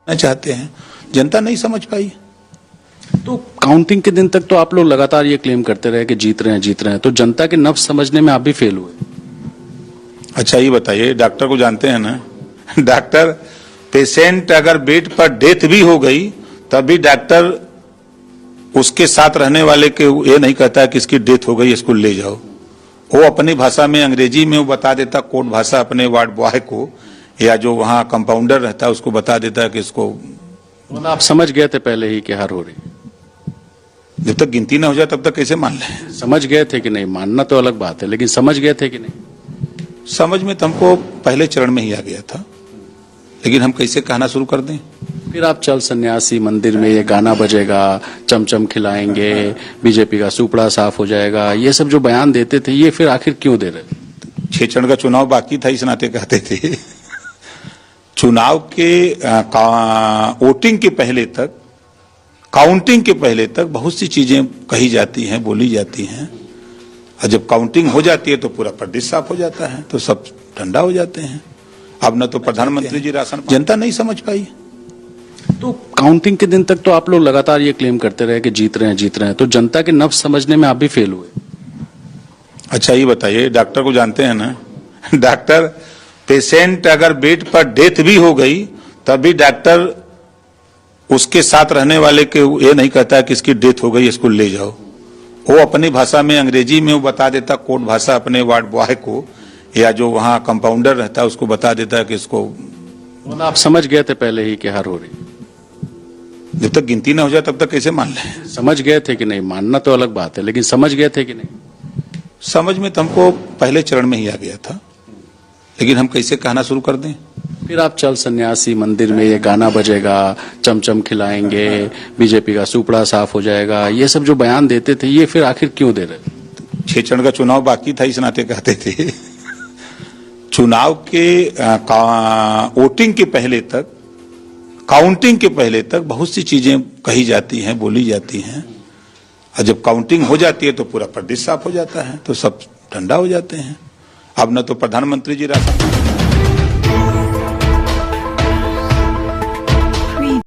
चाहते हैं, जनता नहीं समझ पाई। तो काउंटिंग के दिन तक तो आप लोग लगातार ये क्लेम करते रहे कि जीत रहे हैं, तो जनता के नब्ज समझने में आप भी फेल हुए। अच्छा ये बताइए, डॉक्टर को जानते हैं ना, डॉक्टर पेशेंट अगर बेड पर डेथ भी हो गई तब भी डॉक्टर उसके साथ रहने वाले के ये नहीं कहता है कि इसकी डेथ हो गई, इसको ले जाओ। वो अपनी भाषा में, अंग्रेजी में वो बता देता, कोड भाषा अपने वार्ड बॉय को या जो वहाँ कंपाउंडर रहता है उसको बता देता है कि इसको। मतलब आप समझ गए थे पहले ही कि हार हो रही? जब तक गिनती ना हो जाए तब तक कैसे मान लें? समझ गए थे कि नहीं? मानना तो अलग बात है, लेकिन समझ गए थे कि नहीं? समझ में तो हमको पहले चरण में ही आ गया था, लेकिन हम कैसे कहना शुरू कर दें? फिर आप चल सन्यासी मंदिर में ये गाना बजेगा, चमचम खिलाएंगे, बीजेपी का सुपड़ा साफ हो जाएगा, ये सब जो बयान देते थे, ये फिर आखिर क्यों दे रहे? 6 चरण का चुनाव बाकी था, इस नाते कहते थे। चुनाव के वोटिंग के पहले तक, काउंटिंग के पहले तक बहुत सी चीजें कही जाती हैं, बोली जाती हैं, और जब काउंटिंग हो जाती है तो पूरा प्रदेश साफ हो जाता है, तो सब ठंडा हो जाते हैं। अब न तो प्रधानमंत्री जी राशन, जनता नहीं समझ पाई। तो काउंटिंग के दिन तक तो आप लोग लगातार ये क्लेम करते रहे कि जीत रहे हैं, तो जनता के नब्ज समझने में आप भी फेल हुए। अच्छा ये बताइए, डॉक्टर को जानते हैं ना, डॉक्टर पेशेंट अगर बेड पर डेथ भी हो गई तब भी डॉक्टर उसके साथ रहने वाले के ये नहीं कहता है कि इसकी डेथ हो गई, इसको ले जाओ। वो अपनी भाषा में, अंग्रेजी में वो बता देता, कोड भाषा अपने वार्ड बॉय को या जो वहाँ कंपाउंडर रहता है उसको बता देता है कि इसको। मतलब आप समझ गए थे पहले ही कि हार हो रही? जब तक गिनती ना हो जाए तब तक कैसे मान लें? समझ गए थे कि नहीं? मानना तो अलग बात है, लेकिन समझ गए थे कि नहीं? समझ में तो हमको पहले चरण में ही आ गया था, लेकिन हम कैसे कहना शुरू कर दें? फिर आप चल सन्यासी मंदिर में ये गाना बजेगा, चमचम खिलाएंगे, बीजेपी का सुपड़ा साफ हो जाएगा, ये सब जो बयान देते थे, ये फिर आखिर क्यों दे रहे? 6 चरण का चुनाव बाकी था, इस नाते कहते थे। चुनाव के वोटिंग के पहले तक, काउंटिंग के पहले तक बहुत सी चीजें कही जाती हैं, बोली जाती हैं, और जब काउंटिंग हो जाती है तो पूरा प्रदेश साफ हो जाता है, तो सब ठंडा हो जाते हैं। अब न तो प्रधानमंत्री जी राशन